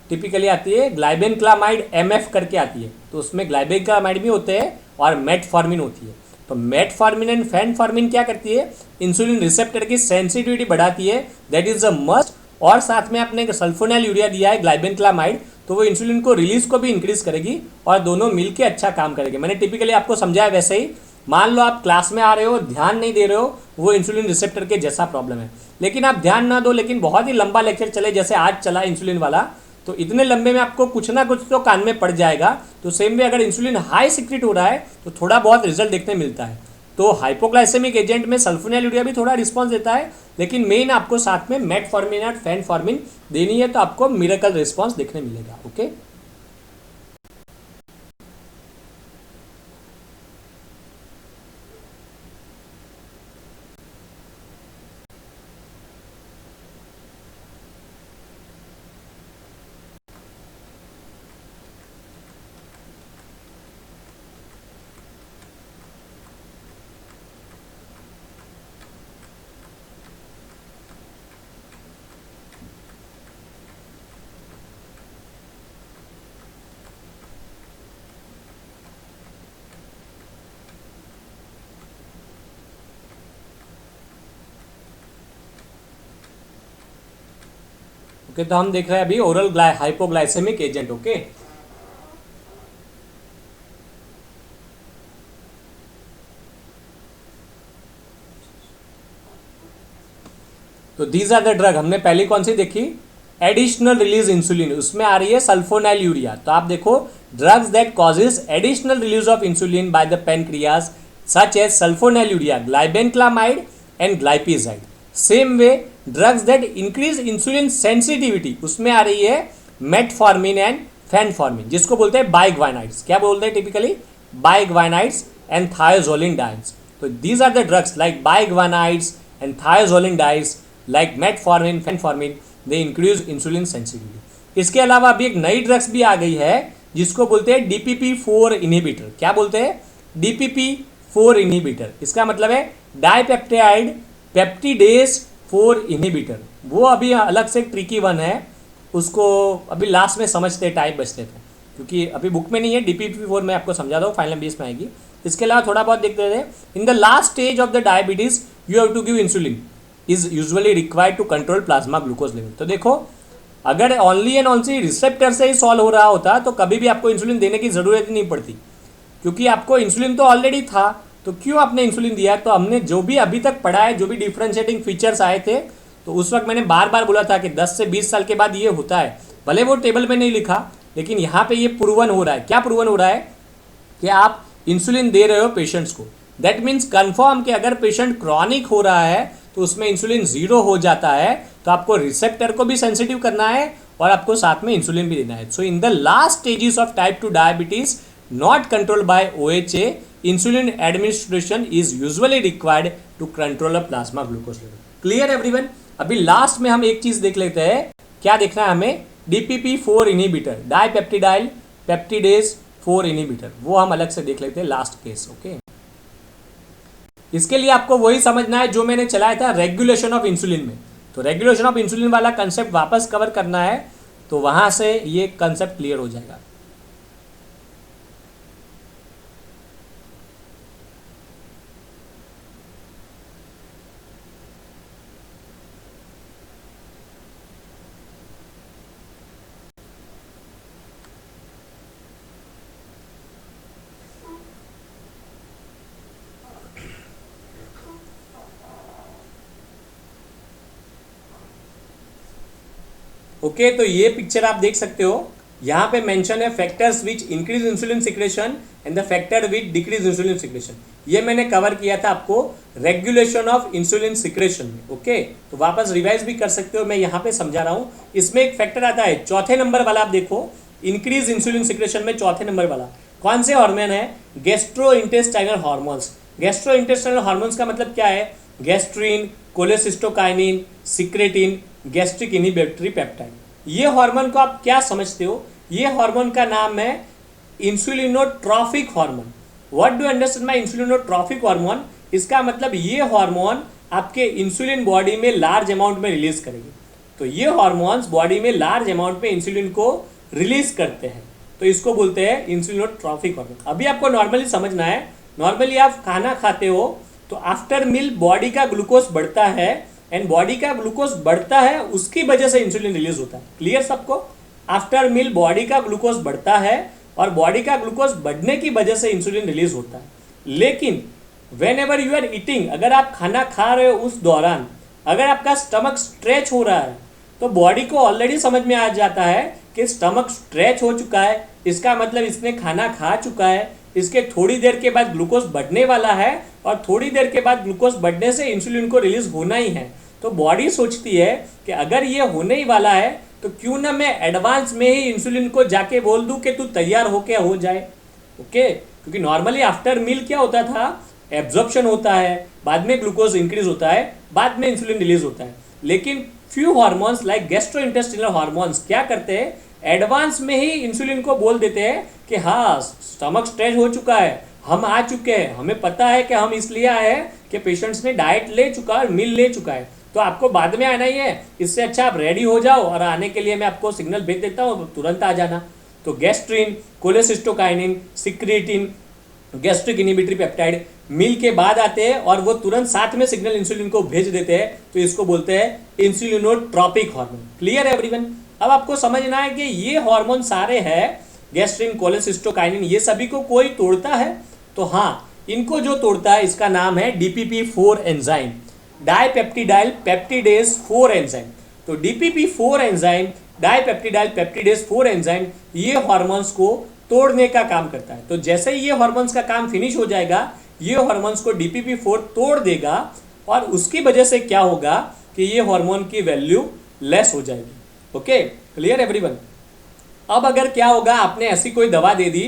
टिपिकली आती है ग्लाइबेनक्लामाइड MF करके आती है, तो उसमें ग्लाइबेनक्लामाइड भी होते हैं और मेटफॉर्मिन होती है। तो मेटफॉर्मिन एंड फैनफॉर्मिन क्या करती है, इंसुलिन रिसेप्टर की सेंसिटिविटी बढ़ाती है, दैट इज अ मस्ट। और साथ में आपने सल्फोनाइल यूरिया दिया है ग्लाइबेनक्लामाइड, तो वो इंसुलिन को रिलीज को भी इंक्रीज करेगी और दोनों मिलके अच्छा काम करेंगे। मैंने टिपिकली आपको समझाया वैसे ही। मान लो आप क्लास में आ रहे हो, ध्यान नहीं दे रहे हो, वो इंसुलिन रिसेप्टर के जैसा प्रॉब्लम है। लेकिन आप ध्यान ना दो, लेकिन बहुत ही लंबा लेक्चर चले जैसे आज चला इंसुलिन वाला, तो इतने लंबे में आपको कुछ ना कुछ तो कान में पड़ जाएगा। तो सेम वे अगर इंसुलिन हाई सिक्रेट हो रहा है तो थोड़ा बहुत रिजल्ट देखने मिलता है। तो हाइपोग्लाइसेमिक एजेंट में सल्फोनाइल यूरिया भी थोड़ा रिस्पॉन्स देता है, लेकिन मेन आपको साथ में मेटफॉर्मिन और फैनफॉर्मिन देनी है, तो आपको मिरेकल रिस्पॉन्स देखने मिलेगा। ओके, ओके, तो हम देख रहे हैं अभी ओरल हाइपोग्लाइसेमिक एजेंट। ओके, तो दीज आर द ड्रग। हमने पहली कौन सी देखी, एडिशनल रिलीज इंसुलिन, उसमें आ रही है सल्फोनाइल यूरिया। तो आप देखो drugs that causes additional release of insulin by the pancreas such as sulfonylurea, glibenclamide and glipizide. Same way drugs that increase insulin sensitivity, उसमें आ रही है metformin and fenformin, जिसको बोलते हैं बाइग्वानाइड्स. क्या बोलते हैं टिपिकली? बाइग्वानाइड्स and thiazolidinediones. तो these are the drugs like biguanides and thiazolidinediones like metformin, phenformin, they increase insulin sensitivity. इसके अलावा अभी एक नई ड्रग्स भी आ गई है जिसको बोलते हैं DPP4 इनहिबिटर. क्या बोलते हैं? DPP4 inhibitor. इसका मतलब है डाइपेप्टाइड पेप्टिडेज 4 इनहिबिटर. वो अभी अलग से ट्रिकी वन है, उसको अभी लास्ट में समझते टाइप बचते थे, क्योंकि अभी बुक में नहीं है. DPP4 मैं आपको समझा दूँ, फाइनल बेस में आएगी. इसके अलावा थोड़ा बहुत देखते थे. In the last stage of the diabetes you have to give insulin is usually required to control plasma glucose level. तो देखो, अगर ओनली एंड ओनली रिसेप्टर से ही सॉल्व हो रहा होता तो कभी भी आपको इंसुलिन देने की ज़रूरत ही नहीं पड़ती, क्योंकि आपको इंसुलिन तो ऑलरेडी था. तो क्यों आपने इंसुलिन दिया? तो हमने जो भी अभी तक पढ़ा है, जो भी डिफ्रेंशिएटिंग फीचर्स आए थे, तो उस वक्त मैंने बार बार बोला था कि 10 से 20 साल के बाद ये होता है. भले वो टेबल में नहीं लिखा, लेकिन यहाँ पे ये प्रूवन हो रहा है. क्या प्रूवन हो रहा है? कि आप इंसुलिन दे रहे हो पेशेंट्स को. दैट मीन्स कन्फर्म कि अगर पेशेंट क्रॉनिक हो रहा है तो उसमें इंसुलिन 0 हो जाता है, तो आपको रिसेप्टर को भी सेंसिटिव करना है और आपको साथ में इंसुलिन भी देना है. So in the last stages of type 2 diabetes not controlled by OHA, insulin administration is usually required to control a plasma glucose level. Clear everyone? अभी लास्ट में हम एक चीज देख लेते हैं. क्या देखना है हमें? DPP4 इनहिबिटर, डाइपेप्टिडाइल पेप्टिडेज 4 इनहिबिटर, वो हम अलग से देख लेते हैं लास्ट केस. ओके, इसके लिए आपको वही समझना है जो मैंने चलाया था रेगुलेशन ऑफ इंसुलिन में. तो रेगुलेशन ऑफ इंसुलिन वाला कंसेप्ट वापस कवर करना है, तो वहां से ये कंसेप्ट क्लियर हो जाएगा. ओके, तो ये पिक्चर आप देख सकते हो. यहाँ पे मेंशन है factors which increase insulin secretion and the factor which decrease insulin secretion. ये मैंने कवर किया था आपको रेगुलेशन ऑफ इंसुलिन सिक्रेशन में. ओके, तो वापस रिवाइज भी कर सकते हो, मैं यहाँ पे समझा रहा हूँ. इसमें एक फैक्टर आता है चौथे नंबर वाला, आप देखो इंक्रीज इंसुलिन सिक्रेशन में चौथे नंबर वाला कौन से हार्मोन है? Gastro intestinal hormones. Gastro intestinal hormones का मतलब क्या है? Gastrin, cholecystokinin, secretin, gastric inhibitory peptide. ये हार्मोन को आप क्या समझते हो? ये हार्मोन का नाम है insulinotropic hormone. What do understand by insulinotropic hormone? इसका मतलब ये हार्मोन आपके इंसुलिन बॉडी में लार्ज अमाउंट में रिलीज करेंगे. तो ये हार्मोन्स बॉडी में लार्ज अमाउंट में इंसुलिन को रिलीज करते हैं, तो इसको बोलते हैं इंसुलिनोट्रॉफिक हार्मोन. अभी आपको नॉर्मली समझना है. नॉर्मली आप खाना खाते हो तो आफ्टर मील बॉडी का ग्लूकोज बढ़ता है, एंड बॉडी का ग्लूकोज बढ़ता है, उसकी वजह से इंसुलिन रिलीज होता है. क्लियर सबको? आफ्टर मील बॉडी का ग्लूकोज बढ़ता है और बॉडी का ग्लूकोज बढ़ने की वजह से इंसुलिन रिलीज होता है. लेकिन whenever you are eating, अगर आप खाना खा रहे हो उस दौरान अगर आपका स्टमक स्ट्रेच हो रहा है, तो बॉडी को ऑलरेडी समझ में आ जाता है कि स्टमक स्ट्रेच हो चुका है, इसका मतलब इसने खाना खा चुका है, इसके थोड़ी देर के बाद ग्लूकोज बढ़ने वाला है, और थोड़ी देर के बाद ग्लूकोज बढ़ने से इंसुलिन को रिलीज होना ही है. तो बॉडी सोचती है कि अगर ये होने ही वाला है तो क्यों ना मैं एडवांस में ही इंसुलिन को जाके बोल दूं कि तू तैयार होके हो जाए. ओके, क्योंकि नॉर्मली आफ्टर मील क्या होता था? एब्जॉर्प्शन होता है, बाद में ग्लूकोज इंक्रीज होता है, बाद में इंसुलिन रिलीज होता है. लेकिन few hormones like gastrointestinal hormones क्या करते हैं? एडवांस में ही इंसुलिन को बोल देते हैं कि हाँ स्टमक स्ट्रेच हो चुका है, हम आ चुके हैं, हमें पता है कि हम इसलिए आए हैं कि पेशेंट्स ने डाइट ले चुका है, मील ले चुका है, तो आपको बाद में आना ही है. इससे अच्छा आप रेडी हो जाओ और आने के लिए मैं आपको सिग्नल भेज देता हूँ, तुरंत आ जाना. तो gastrin, cholecystokinin, secretin, gastric inhibitory peptide meal के बाद आते हैं और वो तुरंत साथ में सिग्नल इंसुलिन को भेज देते हैं, तो इसको बोलते हैं इंसुलिनोट्रॉपिक हार्मोन. क्लियर है एवरीवन? अब आपको समझना है कि ये हार्मोन सारे हैं गैस्ट्रीन, कोलेसिस्टोकाइनिन, ये सभी को कोई तोड़ता है? तो हाँ, इनको जो तोड़ता है इसका नाम है DPP4 एंजाइम, डाइपेप्टिडाइल पेप्टिडेज 4 एंजाइम. तो DPP4 एंजाइम, डाइपेप्टिडाइल पेप्टिडेज 4 एंजाइम, ये हार्मोन्स को तोड़ने का काम करता है। तो जैसे ही ये हॉर्मोन्स का काम फिनिश हो जाएगा, ये हॉर्मोन्स को DPP-4 तोड़ देगा और उसकी वजह से क्या होगा कि ये हार्मोन की वैल्यू लेस हो जाएगी। Okay, clear everyone. अब अगर क्या होगा, आपने ऐसी कोई दवा दे दी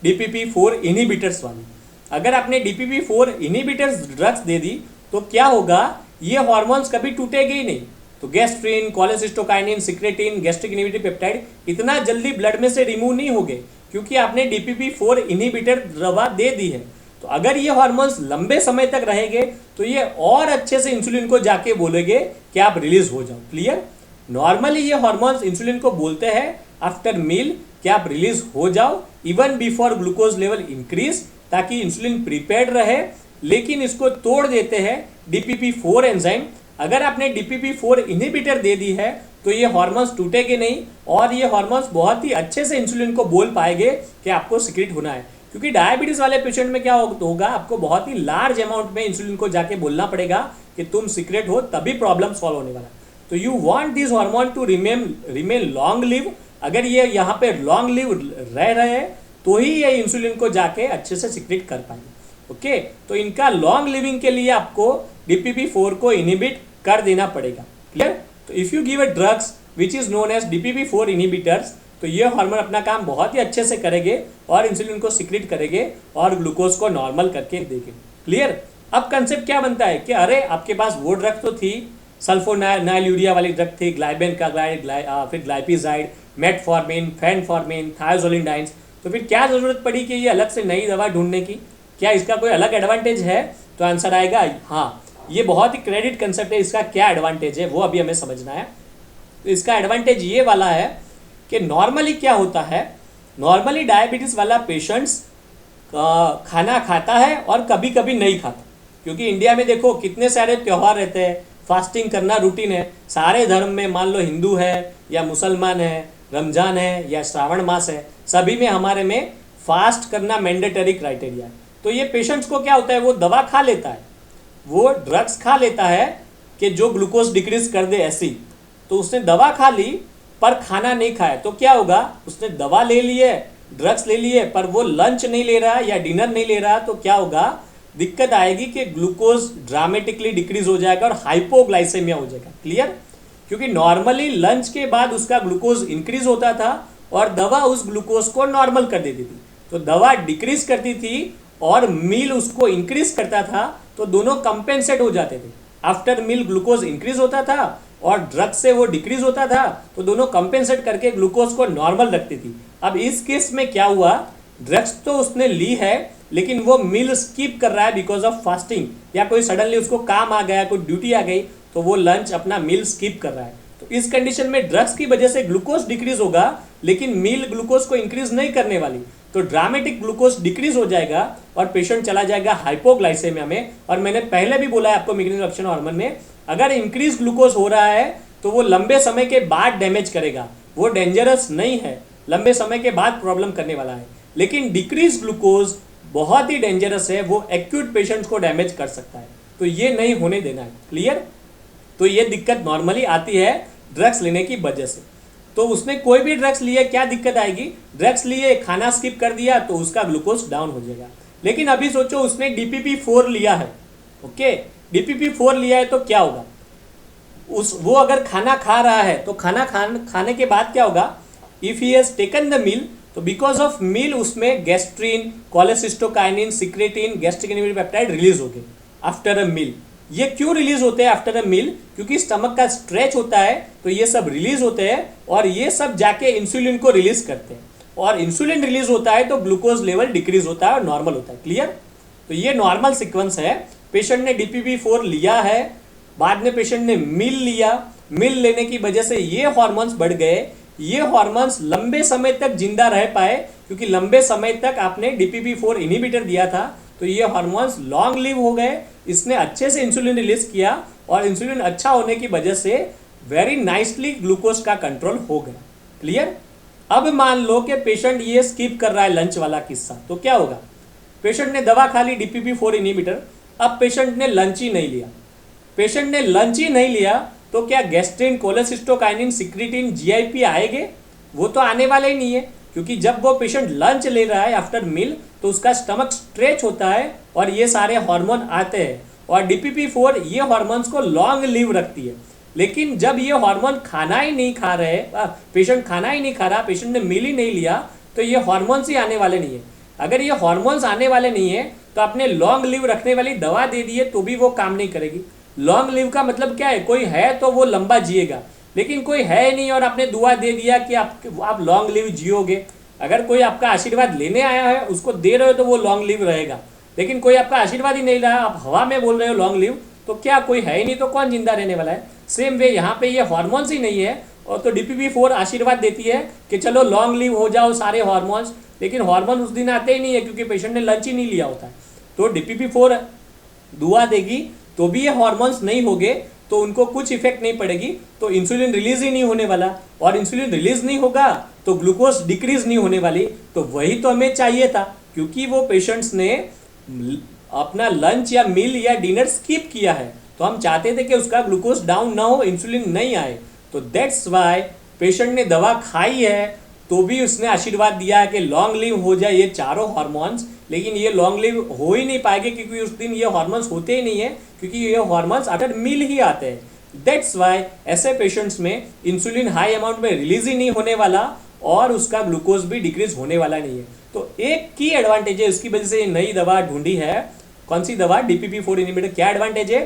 DPP-4 इनहिबिटर्स वाली, अगर आपने DPP-4 इनहिबिटर्स ड्रग्स दे दी तो क्या होगा, ये हार्मोन्स कभी टूटेंगे ही नहीं। तो gastrin, cholecystokinin, secretin, gastric inhibitory peptide इतना जल्दी ब्लड में से रिमूव नहीं होंगे क्योंकि आपने DPP-4 इनहिबिटर दवा दे दी है। तो अगर ये हार्मोन्स लंबे समय तक रहेंगे तो ये और अच्छे से इंसुलिन को जाके बोलेंगे कि आप रिलीज हो जाओ। क्लियर। नॉर्मली ये हार्मोन्स इंसुलिन को बोलते हैं आफ्टर मील कि आप रिलीज हो जाओ even before glucose level increase, ताकि इंसुलिन प्रिपेयर्ड रहे। लेकिन इसको तोड़ देते हैं DPP-4 एंजाइम। अगर आपने DPP-4 इनहिबिटर दे दी है तो ये हार्मोन्स टूटेंगे नहीं और ये हार्मोन्स बहुत ही अच्छे से इंसुलिन को बोल पाएंगे कि आपको सिक्रेट होना है। क्योंकि डायबिटीज वाले पेशेंट में क्या होगा, आपको बहुत ही लार्ज अमाउंट में इंसुलिन को जाके बोलना पड़ेगा कि तुम सिक्रेट हो, तभी प्रॉब्लम सॉल्व होने वाला। तो you want this hormone to remain long live. अगर ये यहाँ पे लॉन्ग लिव रह रहे हैं तो ही ये इंसुलिन को जाके अच्छे से सिक्रेट कर पाएंगे। ओके, तो इनका लॉन्ग लिविंग के लिए आपको DPP-4 को इनहिबिट कर देना पड़ेगा। क्लियर। तो if you give a drugs which is known as DPP-4 inhibitors, तो ये हार्मोन अपना काम बहुत ही अच्छे से करेंगे और इंसुलिन को सिक्रेट करेंगे और ग्लूकोज को नॉर्मल करके देंगे। क्लियर। अब कंसेप्ट क्या बनता है कि अरे आपके पास वो ड्रग तो थी, सल्फोनाइलयूरिया वाली ड्रग थी, ग्लाइबेन का फिर ग्लाइपिजाइड, मेटफॉर्मिन, फेनफॉर्मिन, थायोजोलिडाइंस, तो फिर क्या जरूरत पड़ी कि ये अलग से नई दवा ढूंढने की? क्या इसका कोई अलग एडवांटेज है? तो आंसर आएगा हाँ। ये बहुत ही क्रेडिट कंसेप्ट है। इसका क्या एडवांटेज है वो अभी हमें समझना है। तो इसका एडवांटेज ये वाला है कि नॉर्मली क्या होता है, नॉर्मली डायबिटीज़ वाला पेशेंट्स खाना खाता है और कभी कभी नहीं खाता। क्योंकि इंडिया में देखो कितने सारे त्यौहार रहते हैं, फास्टिंग करना रूटीन है सारे धर्म में। मान लो हिंदू है या मुसलमान है, रमजान है या श्रावण मास है, सभी में हमारे में फास्ट करना मैंडेटरी क्राइटेरिया है। तो ये पेशेंट्स को क्या होता है, वो दवा खा लेता है, वो ड्रग्स खा लेता है कि जो ग्लूकोज डिक्रीज कर दे ऐसी। तो उसने दवा खा ली पर खाना नहीं खाया, तो क्या होगा, उसने दवा ले ली है, ड्रग्स ले लिए, पर वो लंच नहीं ले रहा या डिनर नहीं ले रहा, तो क्या होगा, दिक्कत आएगी कि ग्लूकोज ड्रामेटिकली डिक्रीज हो जाएगा और हाइपोग्लाइसेमिया हो जाएगा। क्लियर। क्योंकि नॉर्मली लंच के बाद उसका ग्लूकोज इंक्रीज होता था और दवा उस ग्लूकोज को नॉर्मल कर देती थी। तो दवा डिक्रीज करती थी और मील उसको इंक्रीज करता था, तो दोनों कंपेंसेट हो जाते थे। आफ्टर मील ग्लूकोज इंक्रीज होता था और ड्रग से वो डिक्रीज होता था, तो दोनों कंपेंसेट करके ग्लूकोज को नॉर्मल रखती थी। अब इस केस में क्या हुआ, ड्रग्स तो उसने ली है लेकिन वो मील स्किप कर रहा है बिकॉज ऑफ फास्टिंग, या कोई सडनली उसको काम आ गया, कोई ड्यूटी आ गई, तो वो लंच अपना मील स्किप कर रहा है। तो इस कंडीशन में ड्रग्स की वजह से ग्लूकोज डिक्रीज होगा लेकिन मील ग्लूकोज को इंक्रीज नहीं करने वाली, तो ड्रामेटिक ग्लूकोज डिक्रीज हो जाएगा और पेशेंट चला जाएगा हाइपोग्लाइसेमिया में। और मैंने पहले भी बोला है आपको मैग्नीशियम ऑक्सीजन हार्मोन में, अगर इंक्रीज ग्लूकोज हो रहा है तो वो लंबे समय के बाद डैमेज करेगा, वो डेंजरस नहीं है, लंबे समय के बाद प्रॉब्लम करने वाला है। लेकिन डिक्रीज ग्लूकोज बहुत ही डेंजरस है, वो एक्यूट पेशेंट्स को डैमेज कर सकता है, तो ये नहीं होने देना है। क्लियर। तो ये दिक्कत नॉर्मली आती है ड्रग्स लेने की वजह से। तो उसने कोई भी ड्रग्स लिए, क्या दिक्कत आएगी, ड्रग्स लिए, खाना स्किप कर दिया तो उसका ग्लूकोज डाउन हो जाएगा। लेकिन अभी सोचो उसने DPP-4 लिया है, ओके, DPP-4 लिया है तो क्या होगा, वो अगर खाना खा रहा है तो खाने के बाद क्या होगा, if he has taken the meal, तो बिकॉज ऑफ मील उसमें gastrin, cholecystokinin, secretin, gastric inhibitory peptide release हो गए आफ्टर अ मील। ये क्यों रिलीज होते हैं आफ्टर अ मील, क्योंकि स्टमक का स्ट्रेच होता है तो ये सब रिलीज होते हैं और ये सब जाके इंसुलिन को रिलीज करते हैं, और इंसुलिन रिलीज होता है तो ग्लूकोज लेवल डिक्रीज होता है और नॉर्मल होता है। क्लियर। तो ये नॉर्मल सीक्वेंस है। पेशेंट ने DPP-4 लिया है, बाद में पेशेंट ने मील लिया, मील लेने की वजह से ये हार्मोन्स बढ़ गए, ये हार्मोन्स लंबे समय तक जिंदा रह पाए, क्योंकि लंबे समय तक आपने DPP-4 इनहिबिटर दिया था, तो ये हार्मोन्स लॉन्ग लिव हो गए। इसने अच्छे से इंसुलिन रिलीज किया और इंसुलिन अच्छा होने की वजह से वेरी नाइसली ग्लूकोज का कंट्रोल हो गया। क्लियर। अब मान लो कि पेशेंट ये स्किप कर रहा है लंच वाला किस्सा, तो क्या होगा, पेशेंट ने दवा खा ली DPP-4 इनहिबिटर, अब पेशेंट ने लंच ही नहीं लिया, पेशेंट ने लंच ही नहीं लिया, तो क्या गैस्ट्रिन, कोलेसिस्टोकाइनिन, सिक्रेटिन, GIP आएंगे? वो तो आने वाले ही नहीं है, क्योंकि जब वो पेशेंट लंच ले रहा है आफ्टर मील तो उसका स्टमक स्ट्रेच होता है और ये सारे हार्मोन आते हैं, और DPP-4 ये हार्मोन्स को लॉन्ग लीव रखती है। लेकिन जब ये हार्मोन खाना ही नहीं खा रहे, पेशेंट खाना ही नहीं खा रहा, पेशेंट ने मील ही नहीं लिया, तो ये हार्मोन्स ही आने वाले नहीं है। अगर ये हार्मोन्स आने वाले नहीं है तो आपने लॉन्ग लीव रखने वाली दवा दे दी है तो भी वो काम नहीं करेगी। लॉन्ग लीव का मतलब क्या है, कोई है तो वो लंबा जिएगा, लेकिन कोई है नहीं और आपने दुआ दे दिया कि आप लॉन्ग लीव जियोगे। अगर कोई आपका आशीर्वाद लेने आया है, उसको दे रहे हो तो वो लॉन्ग लीव रहेगा, लेकिन कोई आपका आशीर्वाद ही नहीं रहा, आप हवा में बोल रहे हो लॉन्ग लीव, तो क्या कोई है ही नहीं तो कौन जिंदा रहने वाला है। सेम वे यहाँ पे ये हार्मोन्स ही नहीं है और तो DPP-4 आशीर्वाद देती है कि चलो लॉन्ग लीव हो जाओ सारे हार्मोन्स, लेकिन हार्मोन उस दिन आते ही नहीं है क्योंकि पेशेंट ने लंच ही नहीं लिया होता है। तो DPP-4 दुआ देगी तो भी ये हार्मोन्स नहीं होंगे तो उनको कुछ इफेक्ट नहीं पड़ेगी, तो इंसुलिन रिलीज ही नहीं होने वाला, और इंसुलिन रिलीज नहीं होगा तो ग्लूकोज डिक्रीज नहीं होने वाली। तो वही तो हमें चाहिए था, क्योंकि वो पेशेंट्स ने अपना लंच या मील या डिनर स्किप किया है, तो हम चाहते थे कि उसका ग्लूकोज डाउन ना हो, इंसुलिन नहीं आए। तो दैट्स वाई पेशेंट ने दवा खाई है तो भी उसने आशीर्वाद दिया है कि लॉन्ग लिव हो जाए ये चारों हार्मोन्स, लेकिन ये लॉन्ग लिव हो ही नहीं पाएंगे क्योंकि उस दिन ये हार्मोन्स होते ही नहीं है, क्योंकि ये हार्मोन्स आफ्टर मील ही आते हैं। दैट्स वाई ऐसे पेशेंट्स में इंसुलिन हाई अमाउंट में रिलीज ही नहीं होने वाला और उसका ग्लूकोज भी डिक्रीज होने वाला नहीं है। तो एक की एडवांटेज है, इसकी वजह से ये नई दवा ढूंढी है। कौन सी दवा? DPP-4 inhibitor. क्या एडवांटेज है?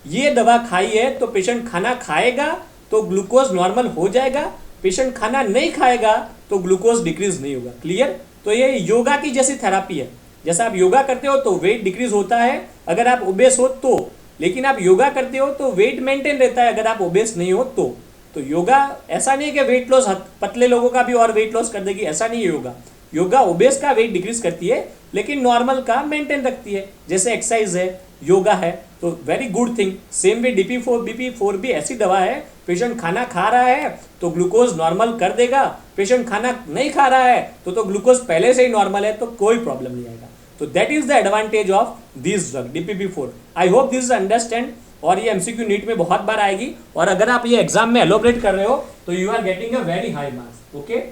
ये दवा खाई है तो पेशेंट खाना खाएगा तो ग्लूकोज नॉर्मल हो जाएगा, पेशेंट खाना नहीं खाएगा तो ग्लूकोज डिक्रीज नहीं होगा। क्लियर? तो ये योगा की जैसी थेरापी है। जैसा आप योगा करते हो तो वेट डिक्रीज होता है अगर आप ओबेस हो तो, लेकिन आप योगा करते हो तो वेट मेंटेन रहता है अगर आप ओबेस नहीं हो तो योगा ऐसा नहीं है कि वेट लॉस पतले लोगों का भी और वेट लॉस कर देगी, ऐसा नहीं है। योगा ओबेस का वेट डिक्रीज करती है लेकिन नॉर्मल का मेंटेन रखती है, जैसे एक्सरसाइज है, योगा है। तो very good thing. Same way DPP-4 भी ऐसी दवा है, पेशेंट खाना खा रहा है तो ग्लूकोज नॉर्मल कर देगा, पेशेंट खाना नहीं खा रहा है तो ग्लूकोज पहले से ही नॉर्मल है तो कोई प्रॉब्लम नहीं आएगा। तो that is the advantage of this drug DPP-4। I hope this is understand, और ये MCQ नीट में बहुत बार आएगी, और अगर आप ये एग्जाम में एलोबरेट कर रहे हो तो you are getting a very high marks. Okay.